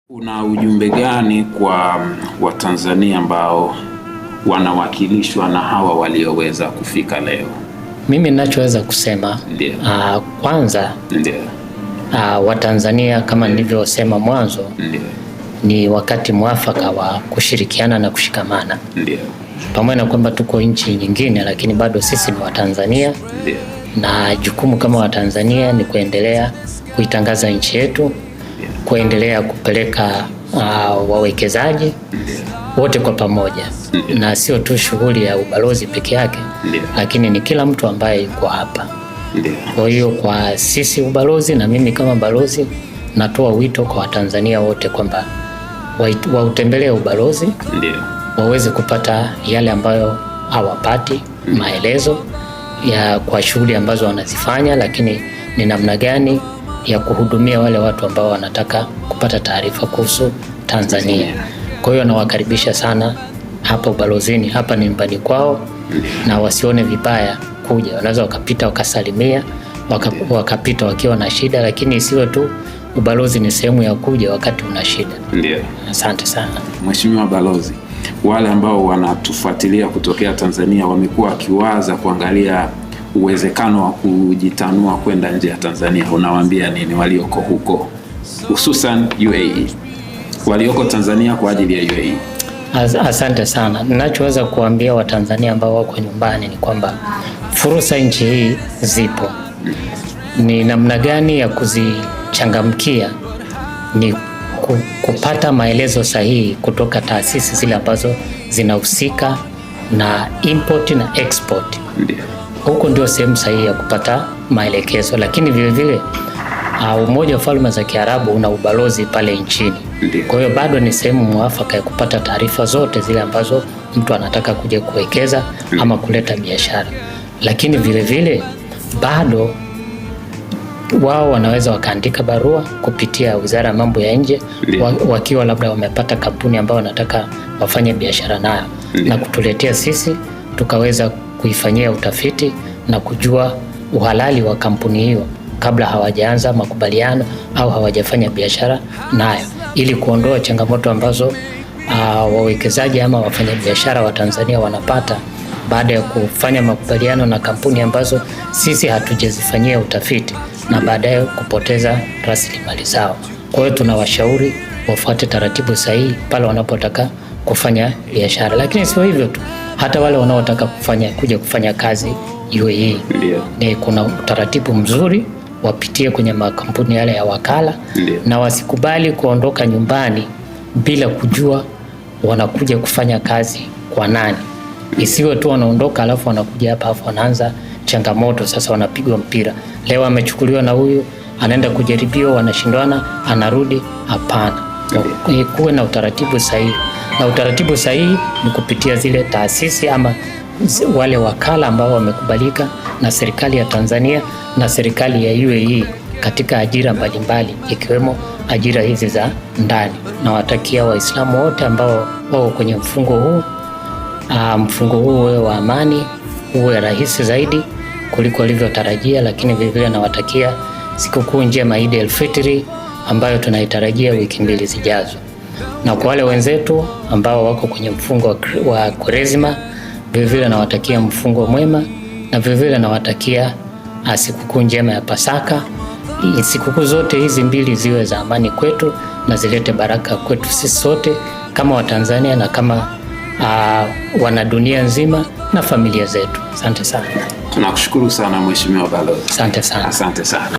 Una ujumbe gani kwa Watanzania ambao wanawakilishwa na hawa walioweza kufika leo? Mimi ninachoweza kusema kwanza Watanzania kama nilivyosema mwanzo ni wakati mwafaka wa kushirikiana na kushikamana. Pamoja na kwamba tuko nchi nyingine, lakini bado sisi ni Watanzania. Na jukumu kama Watanzania ni kuendelea kuitangaza nchi yetu, kuendelea kupeleka wawekezaji wote kwa pamoja. Na sio tu shughuli ya ubalozi peke yake, lakini ni kila mtu ambaye yuko hapa. Kwa hiyo kwa sisi ubalozi na mimi kama balozi natoa wito kwa Watanzania wote kwamba wautembelee ubalozi, waweze kupata yale ambayo hawapati, maelezo ya kwa shughuli ambazo wanazifanya, lakini ni namna gani ya kuhudumia wale watu ambao wanataka kupata taarifa kuhusu Tanzania. Kwa hiyo nawakaribisha sana hapa ubalozini, hapa ni nyumbani kwao, na wasione vibaya kuja. Wanaweza wakapita wakasalimia, wakapita wakiwa na shida, lakini isiwe tu ubalozi ni sehemu ya kuja wakati una shida. Asante sana. Mheshimiwa Balozi, wale ambao wanatufuatilia kutokea Tanzania wamekuwa wakiwaza kuangalia uwezekano wa kujitanua kwenda nje ya Tanzania, unawaambia nini walioko huko, hususan UAE, walioko Tanzania kwa ajili ya UAE? Asante sana. Ninachoweza kuambia Watanzania ambao wako nyumbani ni kwamba fursa nchi hii zipo. Ni namna gani ya kuzichangamkia ni kupata maelezo sahihi kutoka taasisi zile ambazo zinahusika na import na export. Huko ndio sehemu sahihi ya kupata maelekezo, lakini vile vile Umoja wa Falme za Kiarabu una ubalozi pale nchini. Kwa hiyo bado ni sehemu mwafaka ya kupata taarifa zote zile ambazo mtu anataka kuja kuwekeza ama kuleta biashara. Lakini vile vile bado wao wanaweza wakaandika barua kupitia Wizara ya Mambo ya Nje wakiwa labda wamepata kampuni ambayo wanataka wafanye biashara nayo, na kutuletea sisi tukaweza kuifanyia utafiti na kujua uhalali wa kampuni hiyo kabla hawajaanza makubaliano au hawajafanya biashara nayo, ili kuondoa changamoto ambazo wawekezaji ama wafanyabiashara wa Tanzania wanapata baada ya kufanya makubaliano na kampuni ambazo sisi hatujazifanyia utafiti na baadaye kupoteza rasilimali zao. Kwa hiyo tunawashauri wafuate taratibu sahihi pale wanapotaka kufanya biashara. Lakini sio hivyo tu, hata wale wanaotaka kuja kufanya kazi UAE, ni kuna utaratibu mzuri, wapitie kwenye makampuni yale ya wakala. Na wasikubali kuondoka nyumbani bila kujua wanakuja kufanya kazi kwa nani. Isiwe tu wanaondoka alafu wanakuja hapa alafu wanaanza changamoto, sasa wanapigwa mpira. Leo amechukuliwa na huyu, anaenda kujaribiwa, wanashindwana, anarudi. Hapana. Kuwe na utaratibu sahihi. Na utaratibu sahihi ni kupitia zile taasisi ama wale wakala ambao wamekubalika na serikali ya Tanzania na serikali ya UAE katika ajira mbalimbali, ikiwemo ajira hizi za ndani. Na watakia Waislamu wote ambao wao kwenye mfungo huu uwe wa amani, uwe rahisi zaidi kuliko walivyotarajia. Lakini vivyo nawatakia sikukuu njema Eid al-Fitr ambayo tunaitarajia wiki 2 zijazo. Na kwa wale wenzetu ambao wako kwenye mfungo wa Kwaresima, vivyo nawatakia mfungo mwema, na vivyo nawatakia sikukuu njema ya Pasaka. Sikukuu zote hizi 2 ziwe za amani kwetu na zilete baraka kwetu sisi sote kama Watanzania na kama wana dunia nzima na familia zetu. Asante sana. Tunakushukuru sana Mheshimiwa Balozi. Asante sana. Asante sana.